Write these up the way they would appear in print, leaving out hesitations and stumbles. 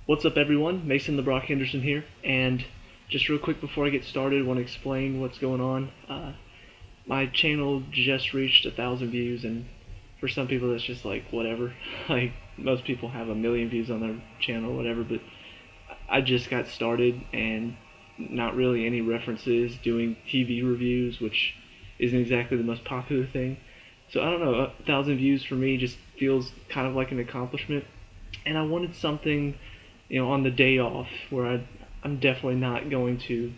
What's up, everyone? Mason the Brock Henderson here, and just real quick before I get started, I want to explain what's going on. My channel just reached 1,000 views, and for some people that's just like whatever. Like most people have 1,000,000 views on their channel, whatever. But I just got started, and not really any references doing TV reviews, which isn't exactly the most popular thing. So I don't know, 1,000 views for me just feels kind of like an accomplishment, and I wanted something, on the day off where I'm definitely not going to,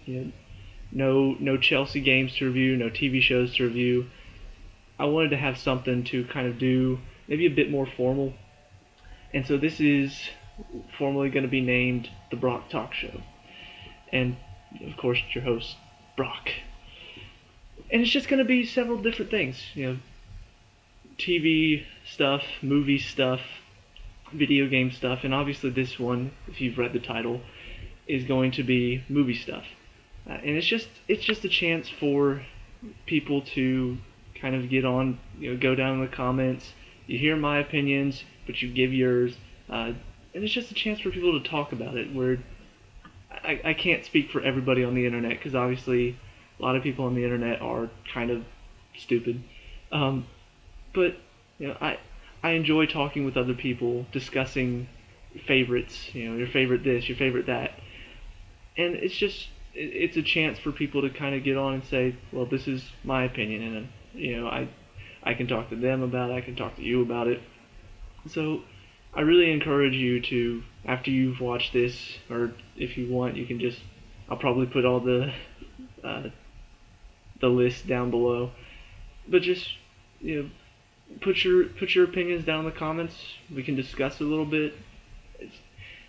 no Chelsea games to review, no TV shows to review. I wanted to have something to kind of do, maybe a bit more formal, and so this is formally going to be named the Brock Talk Show, and of course your host Brock. And it's just going to be several different things, TV stuff, movie stuff, video game stuff, and obviously this one, if you've read the title, is going to be movie stuff. And it's just a chance for people to kind of get on, go down in the comments. You hear my opinions, but you give yours, and it's just a chance for people to talk about it. Where I can't speak for everybody on the internet, because obviously a lot of people on the internet are kind of stupid. But I enjoy talking with other people, discussing favorites, your favorite this, your favorite that. And it's a chance for people to kind of get on and say, well, this is my opinion, and I can talk to them about it, I can talk to you about it. So I really encourage you to, after you've watched this, or if you want, you can just, I'll probably put all the list down below, but just, put your opinions down in the comments. We can discuss a little bit.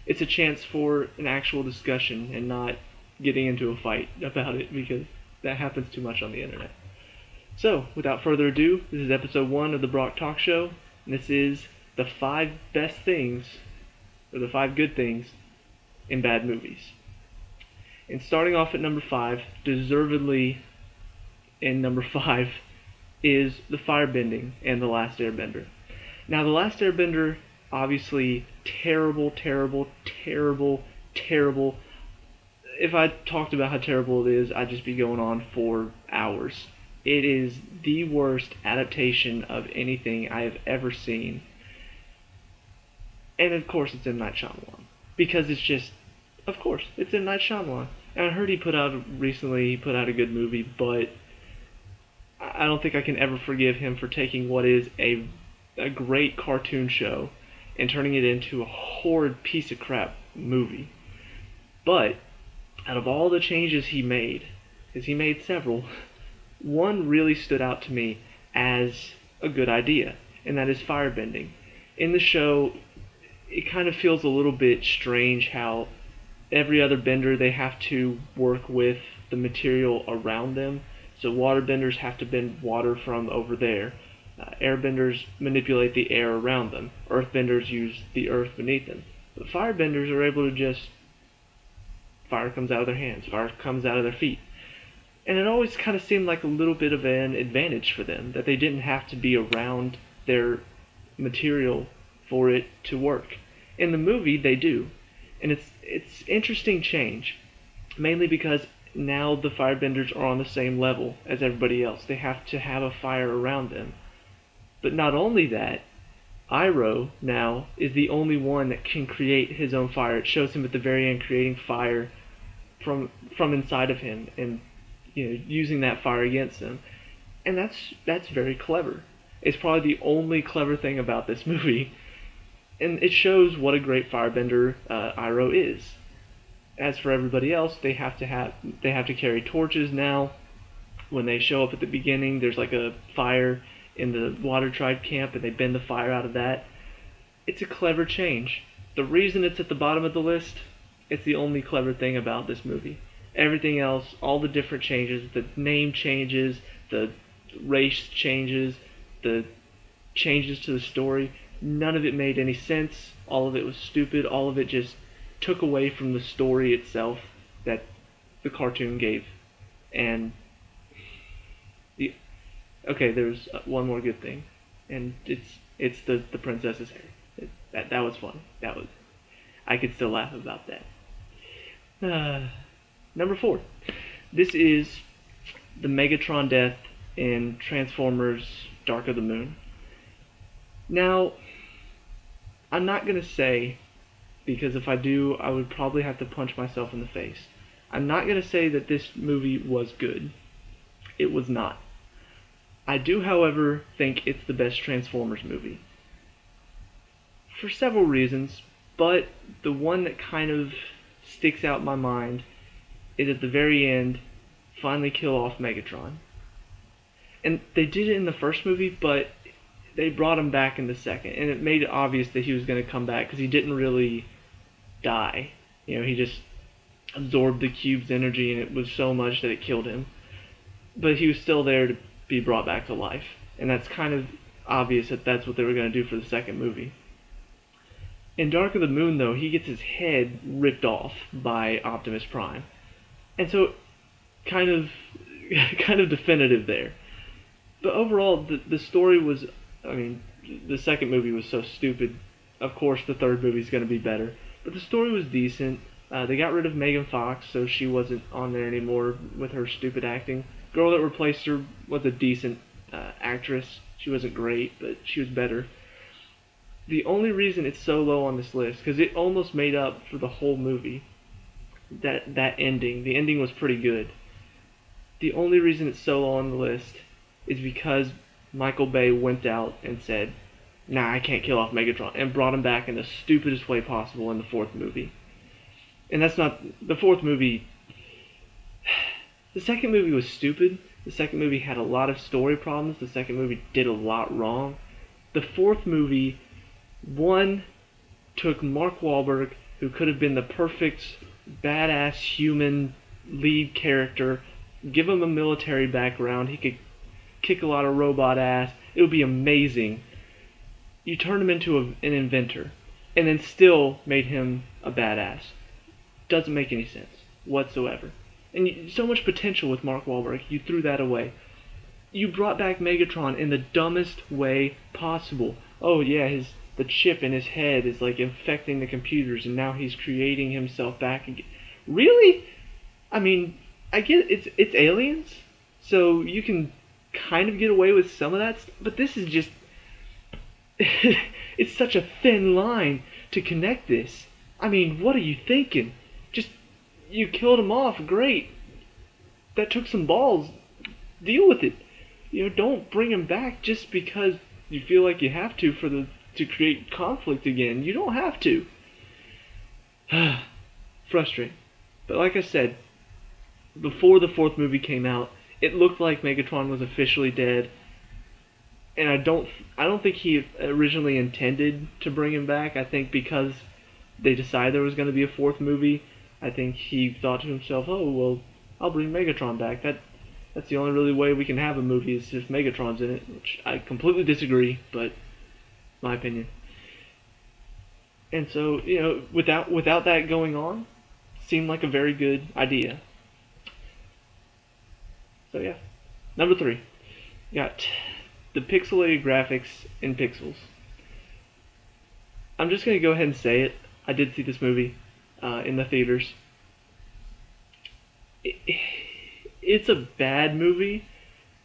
It's a chance for an actual discussion and not getting into a fight about it, because that happens too much on the internet. So, without further ado, this is episode 1 of the Brock Talk Show, and this is the 5 best things, or the 5 good things, in bad movies. And starting off at number 5, deservedly in number 5, is the firebending and The Last Airbender. Now, The Last Airbender, obviously terrible, terrible, terrible, terrible. If I talked about how terrible it is, I'd just be going on for hours. It is the worst adaptation of anything I have ever seen. And of course it's M. Night Shyamalan. Because it's just, of course, it's M. Night Shyamalan. And I heard he put out a good movie, but I don't think I can ever forgive him for taking what is a great cartoon show and turning it into a horrid piece of crap movie. But out of all the changes he made, because he made several, one really stood out to me as a good idea, and that is firebending. In the show, it kind of feels a little bit strange how every other bender, they have to work with the material around them. So waterbenders have to bend water from over there. Airbenders manipulate the air around them. Earthbenders use the earth beneath them. But firebenders are able to just, fire comes out of their hands, fire comes out of their feet. And it always kind of seemed like a little bit of an advantage for them, that they didn't have to be around their material for it to work. In the movie, they do. And it's interesting change, mainly because now the firebenders are on the same level as everybody else. They have to have a fire around them. But not only that, Iroh now is the only one that can create his own fire. It shows him at the very end creating fire from inside of him, and using that fire against them. And that's very clever. It's probably the only clever thing about this movie, and it shows what a great firebender Iroh is. As for everybody else, they have to carry torches now. When they show up at the beginning, there's like a fire in the Water Tribe camp, and they bend the fire out of that. It's a clever change. The reason it's at the bottom of the list, it's the only clever thing about this movie. Everything else, all the different changes, the name changes, the race changes, the changes to the story, none of it made any sense. All of it was stupid. All of it just took away from the story itself that the cartoon gave. And there's one more good thing, and it's the princess's hair. That was fun. I could still laugh about that. Number 4. This is the Megatron death in Transformers Dark of the Moon. Now, I'm not going to say, because if I do, I would probably have to punch myself in the face. I'm not going to say that this movie was good. It was not. I do, however, think it's the best Transformers movie. For several reasons, but the one that kind of sticks out in my mind is at the very end, finally kill off Megatron. And they did it in the first movie, but they brought him back in the second, and it made it obvious that he was going to come back because he didn't really die. He just absorbed the cube's energy, and it was so much that it killed him. But he was still there to be brought back to life, and that's kind of obvious that that's what they were going to do for the second movie. In Dark of the Moon, though, he gets his head ripped off by Optimus Prime, and so kind of definitive there. But overall, the story was, the second movie was so stupid. Of course, the third movie is going to be better. But the story was decent. They got rid of Megan Fox, so she wasn't on there anymore with her stupid acting. Girl that replaced her was a decent actress. She wasn't great, but she was better. The only reason it's so low on this list, because it almost made up for the whole movie, that ending. The ending was pretty good. The only reason it's so low on the list is because Michael Bay went out and said, nah, I can't kill off Megatron, and brought him back in the stupidest way possible in the fourth movie. And that's not... The fourth movie... The second movie was stupid. The second movie had a lot of story problems. The second movie did a lot wrong. The fourth movie, one, took Mark Wahlberg, who could have been the perfect badass human lead character, give him a military background, he could kick a lot of robot ass, it would be amazing. You turned him into an inventor, and then still made him a badass. Doesn't make any sense whatsoever. And so much potential with Mark Wahlberg, you threw that away. You brought back Megatron in the dumbest way possible. Oh yeah, the chip in his head is like infecting the computers, and now he's creating himself back again. Really? I get it's aliens, so you can kind of get away with some of that, but this is just... it's such a thin line to connect this. What are you thinking? Just, you killed him off, great. That took some balls. Deal with it. Don't bring him back just because you feel like you have to to create conflict again. You don't have to. Frustrating. But like I said, before the fourth movie came out, it looked like Megatron was officially dead, and I don't think he originally intended to bring him back. I think because they decided there was going to be a fourth movie, I think he thought to himself, oh, well, I'll bring Megatron back. That's the only really way we can have a movie is if Megatron's in it, which I completely disagree, but my opinion. And so, without that going on, seemed like a very good idea. So yeah. Number 3. Got the pixelated graphics in Pixels. I'm just going to go ahead and say it. I did see this movie in the theaters. It's a bad movie.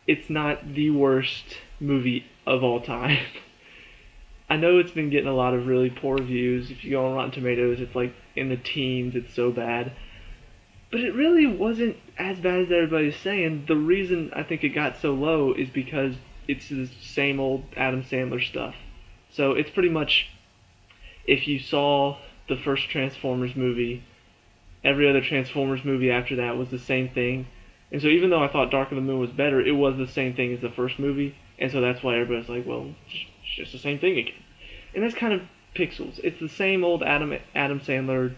It's not the worst movie of all time. I know it's been getting a lot of really poor reviews. If you go on Rotten Tomatoes, it's like in the teens. It's so bad. But it really wasn't as bad as everybody's saying. The reason I think it got so low is because it's the same old Adam Sandler stuff. So it's pretty much, if you saw the first Transformers movie, every other Transformers movie after that was the same thing. And so even though I thought Dark of the Moon was better, it was the same thing as the first movie. And so that's why everybody's like, well, it's just the same thing again. And that's kind of Pixels. It's the same old Adam Sandler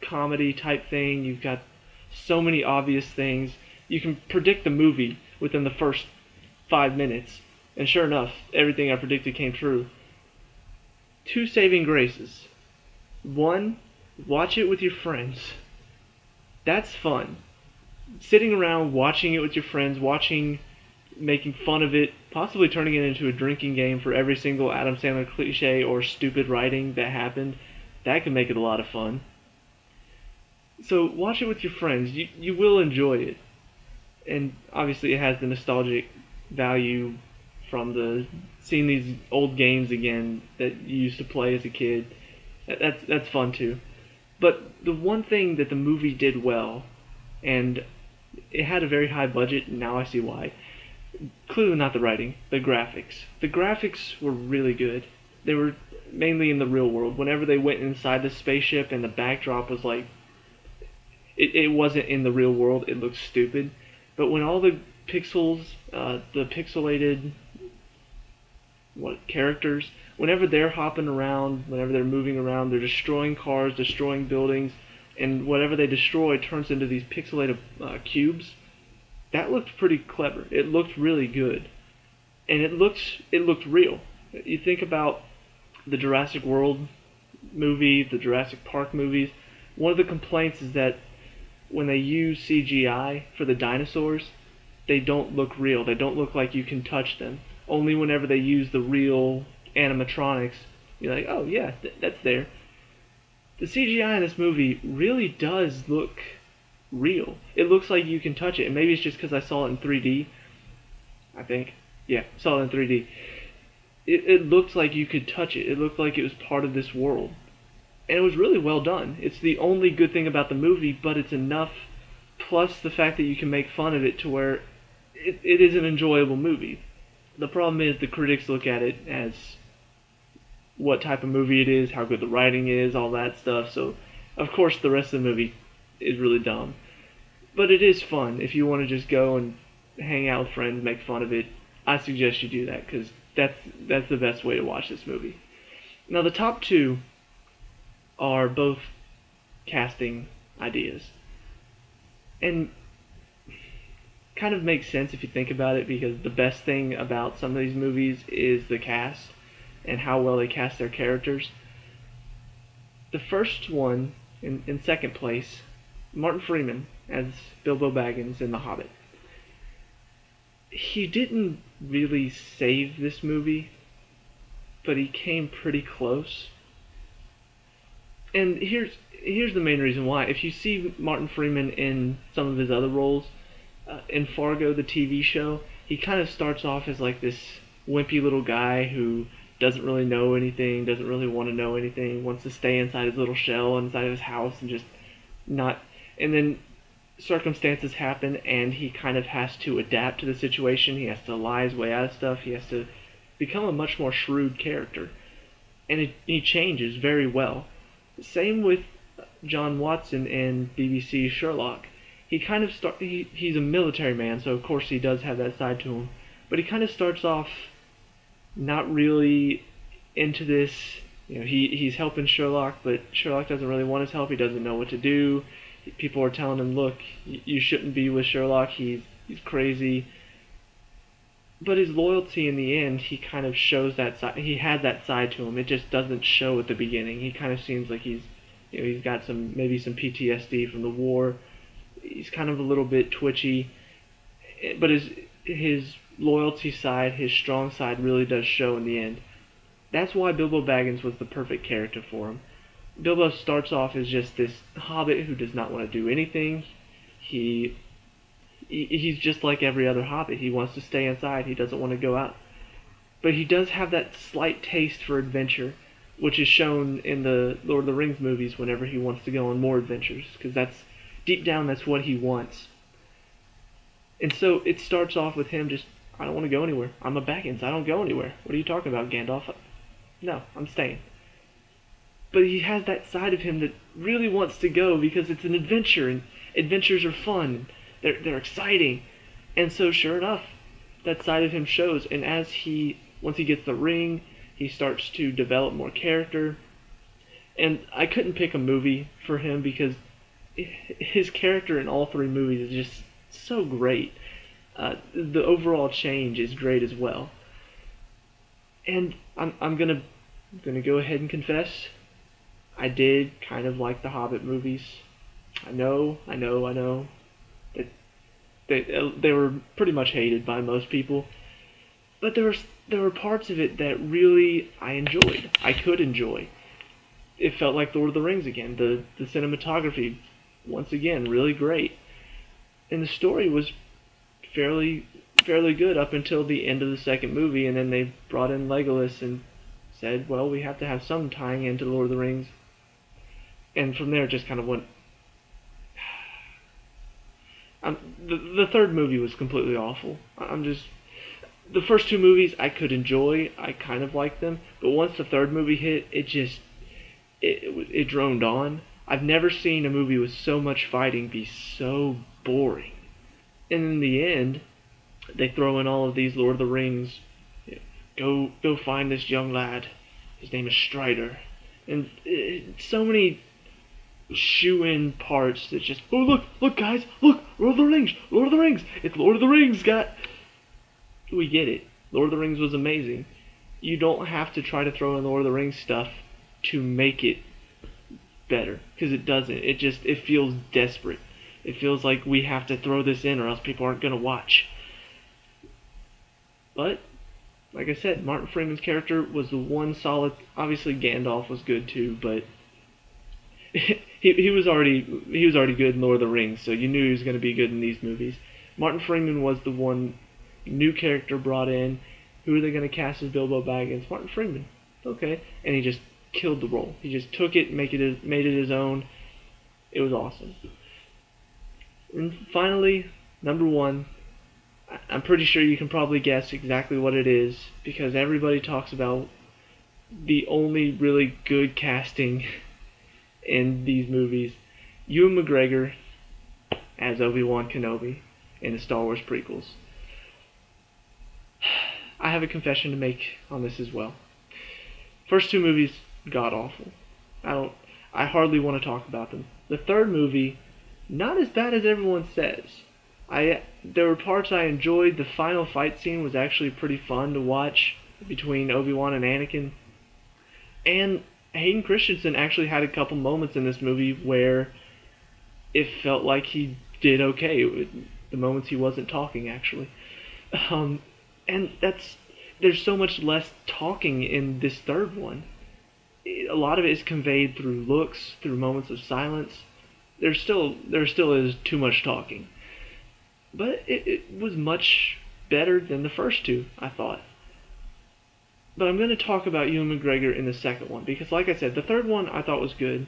comedy type thing. You've got so many obvious things. You can predict the movie within the first 5 minutes, and sure enough, everything I predicted came true. 2 saving graces. 1, watch it with your friends. That's fun. Sitting around watching it with your friends, making fun of it, possibly turning it into a drinking game for every single Adam Sandler cliche or stupid writing that happened. That can make it a lot of fun. So watch it with your friends. You will enjoy it. And obviously it has the nostalgic value from the seeing these old games again that you used to play as a kid. That's fun too. But the one thing that the movie did well, and it had a very high budget, and now I see why. Clearly not the writing, the graphics. The graphics were really good. They were mainly in the real world. Whenever they went inside the spaceship and the backdrop was like, it wasn't in the real world, it looked stupid. But when all the pixels, the pixelated characters, whenever they're hopping around, whenever they're moving around, they're destroying cars, destroying buildings, and whatever they destroy turns into these pixelated cubes. That looked pretty clever. It looked really good, and it looked real. You think about the Jurassic World movie, the Jurassic Park movies. One of the complaints is that when they use CGI for the dinosaurs, they don't look real. They don't look like you can touch them. Only whenever they use the real animatronics, you're like, oh yeah, that's there. The CGI in this movie really does look real. It looks like you can touch it, and maybe it's just because I saw it in 3D. I think, yeah, saw it in 3D. It looked like you could touch it. It looked like it was part of this world, and it was really well done. It's the only good thing about the movie, but it's enough. Plus the fact that you can make fun of it to where it is an enjoyable movie. The problem is the critics look at it as what type of movie it is, how good the writing is, all that stuff. So, of course, the rest of the movie is really dumb. But it is fun. If you want to just go and hang out with friends, make fun of it, I suggest you do that, because that's the best way to watch this movie. Now, the top two are both casting ideas. And kind of makes sense if you think about it, because the best thing about some of these movies is the cast and how well they cast their characters. The first one, in second place, Martin Freeman as Bilbo Baggins in The Hobbit. He didn't really save this movie, but he came pretty close. And here's the main reason why. If you see Martin Freeman in some of his other roles, in Fargo, the TV show, he kind of starts off as like this wimpy little guy who doesn't really know anything, doesn't really want to know anything, wants to stay inside his little shell, inside of his house, and just not... And then circumstances happen, and he kind of has to adapt to the situation. He has to lie his way out of stuff. He has to become a much more shrewd character. And he changes very well. Same with John Watson in BBC's Sherlock. He kind of he's a military man, so of course he does have that side to him. But he kind of starts off not really into this. You know, he's helping Sherlock, but Sherlock doesn't really want his help. He doesn't know what to do. People are telling him, look, you shouldn't be with Sherlock. He's crazy. But his loyalty in the end, he kind of shows that side. He had that side to him. It just doesn't show at the beginning. He kind of seems like he's got maybe some PTSD from the war. He's kind of a little bit twitchy, but his loyalty side, his strong side, really does show in the end. That's why Bilbo Baggins was the perfect character for him. Bilbo starts off as just this hobbit who does not want to do anything. He's just like every other hobbit. He wants to stay inside. He doesn't want to go out. But he does have that slight taste for adventure, which is shown in the Lord of the Rings movies whenever he wants to go on more adventures, because deep down that's what he wants. And so it starts off with him just, I don't want to go anywhere. I'm a Baggins. I don't go anywhere. What are you talking about, Gandalf? No, I'm staying. But he has that side of him that really wants to go because it's an adventure, and adventures are fun. They're exciting. And so sure enough, that side of him shows. And once he gets the ring, he starts to develop more character. And I couldn't pick a movie for him because his character in all three movies is just so great. The overall change is great as well. And I'm gonna go ahead and confess, I did kind of like the Hobbit movies. I know that they were pretty much hated by most people, but there were parts of it that really I enjoyed. I could enjoy. it felt like Lord of the Rings again. The cinematography, once again, really great, and the story was fairly good up until the end of the second movie, and then they brought in Legolas and said, well, we have to have some tying into Lord of the Rings, and from there it just kind of went. The third movie was completely awful. I'm just the first two movies I could enjoy. I kind of liked them, but once the third movie hit, it droned on. I've never seen a movie with so much fighting be so boring. And in the end, they throw in all of these Lord of the Rings. Go find this young lad. His name is Strider, and so many shoe-in parts that just, oh, look guys, look, Lord of the Rings, it's Lord of the Rings, we get it. Lord of the Rings was amazing. You don't have to try to throw in Lord of the Rings stuff to make it better, because it doesn't. It feels desperate. It feels like we have to throw this in or else people aren't going to watch. But, like I said, Martin Freeman's character was the one solid. Obviously Gandalf was good too, but he was already good in Lord of the Rings, so you knew he was going to be good in these movies. Martin Freeman was the one new character brought in. Who are they going to cast as Bilbo Baggins? Martin Freeman. Okay, and he just killed the role. He just took it, made it his own. It was awesome. And finally, number one, I'm pretty sure you can probably guess exactly what it is, because everybody talks about the only really good casting in these movies. Ewan McGregor as Obi-Wan Kenobi in the Star Wars prequels. I have a confession to make on this as well. First two movies, god awful. I hardly want to talk about them. The third movie, not as bad as everyone says. There were parts I enjoyed. The final fight scene was actually pretty fun to watch between Obi-Wan and Anakin. And Hayden Christensen actually had a couple moments in this movie where it felt like he did okay. The moments he wasn't talking, actually. And there's so much less talking in this third one. A lot of it is conveyed through looks, through moments of silence. There still is too much talking. But it was much better than the first two, I thought. But I'm going to talk about Ewan McGregor in the second one, because like I said, the third one I thought was good.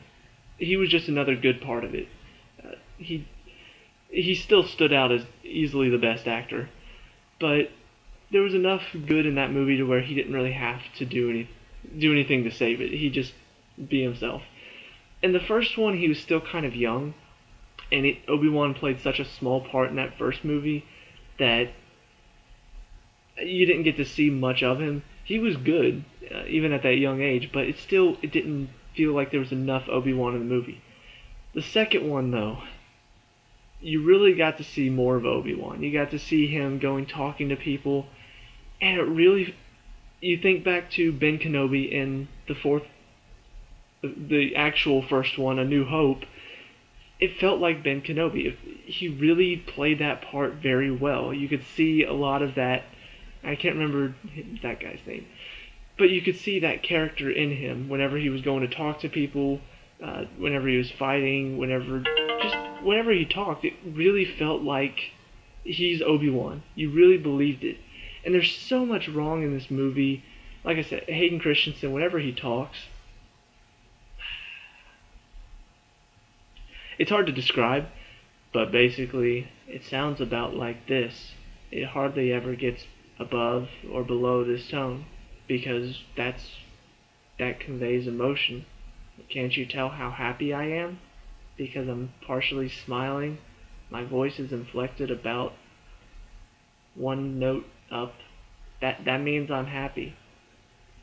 He was just another good part of it. He still stood out as easily the best actor, but there was enough good in that movie to where he didn't really have to do anything to save it. He just be himself. In the first one, he was still kind of young, and Obi-Wan played such a small part in that first movie that you didn't get to see much of him. He was good, even at that young age, but it didn't feel like there was enough Obi-Wan in the movie. The second one, though, you really got to see more of Obi-Wan. You got to see him talking to people, and it really, you think back to Ben Kenobi in the actual first one, A New Hope. It felt like Ben Kenobi. He really played that part very well. You could see a lot of that. I can't remember that guy's name, but you could see that character in him whenever he was going to talk to people, whenever he was fighting, whenever he talked. It really felt like he's Obi-Wan. You really believed it. And there's so much wrong in this movie. Like I said, Hayden Christensen, whenever he talks, it's hard to describe, but basically it sounds about like this. It hardly ever gets above or below this tone, because that conveys emotion. Can't you tell how happy I am? Because I'm partially smiling. My voice is inflected about one note up. That means I'm happy.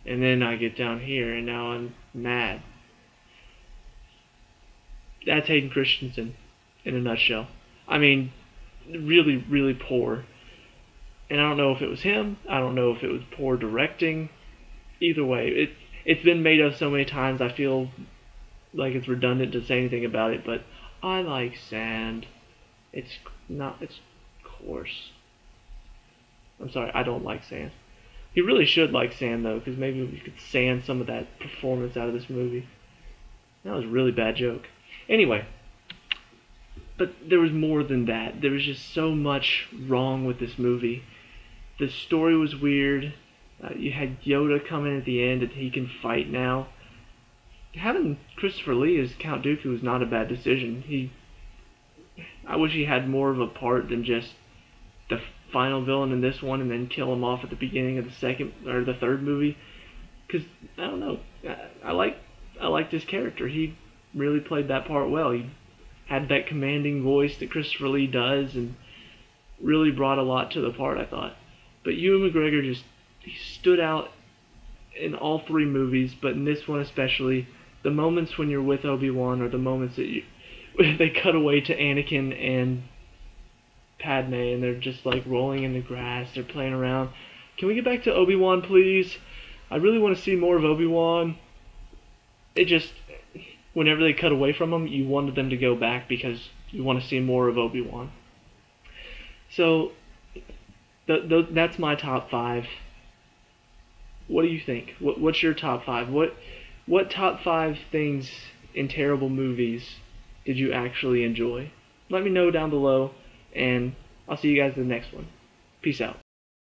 And then I get down here and now I'm mad. That's Hayden Christensen in a nutshell. I mean, really, really poor. And I don't know if it was him. I don't know if it was poor directing. Either way, it's been made of so many times, I feel like it's redundant to say anything about it, but I like sand. It's coarse. I'm sorry, I don't like sand. He really should like sand, though, because maybe we could sand some of that performance out of this movie. That was a really bad joke. Anyway, but there was more than that. There was just so much wrong with this movie. The story was weird. You had Yoda come in at the end and he can fight now. Having Christopher Lee as Count Dooku was not a bad decision. I wish he had more of a part than just the final villain in this one and then kill him off at the beginning of the second or the third movie. Because I don't know, I liked his character. He really played that part well. He had that commanding voice that Christopher Lee does, and really brought a lot to the part, I thought. But Ewan McGregor he stood out in all three movies, but in this one especially. The moments when you're with Obi-Wan, or the moments that they cut away to Anakin and Padme, and they're just like rolling in the grass, they're playing around. Can we get back to Obi-Wan, please? I really want to see more of Obi-Wan. It just, whenever they cut away from him, you wanted them to go back because you want to see more of Obi-Wan. So, that's my top 5. What do you think? What's your top 5? What top 5 things in terrible movies did you actually enjoy? Let me know down below, and I'll see you guys in the next one. Peace out.